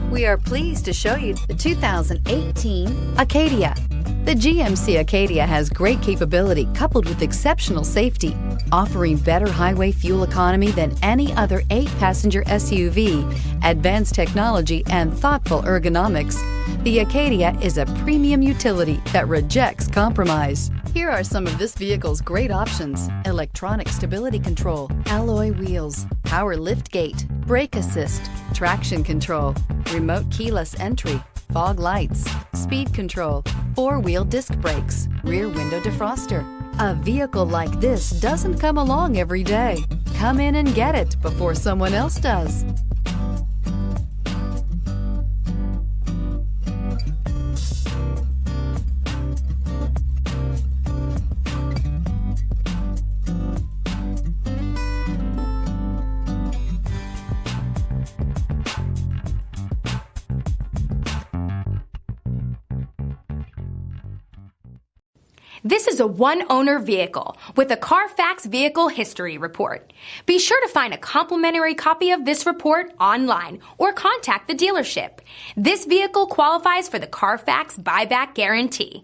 We are pleased to show you the 2018 Acadia. The GMC Acadia has great capability coupled with exceptional safety, offering better highway fuel economy than any other 8-passenger SUV, advanced technology, and thoughtful ergonomics. The Acadia is a premium utility that rejects compromise. Here are some of this vehicle's great options: electronic stability control, alloy wheels, power liftgate, brake assist, traction control, remote keyless entry, fog lights, speed control, 4-wheel disc brakes, rear window defroster. A vehicle like this doesn't come along every day. Come in and get it before someone else does. This is a one-owner vehicle with a CARFAX Vehicle History Report. Be sure to find a complimentary copy of this report online or contact the dealership. This vehicle qualifies for the CARFAX Buyback Guarantee.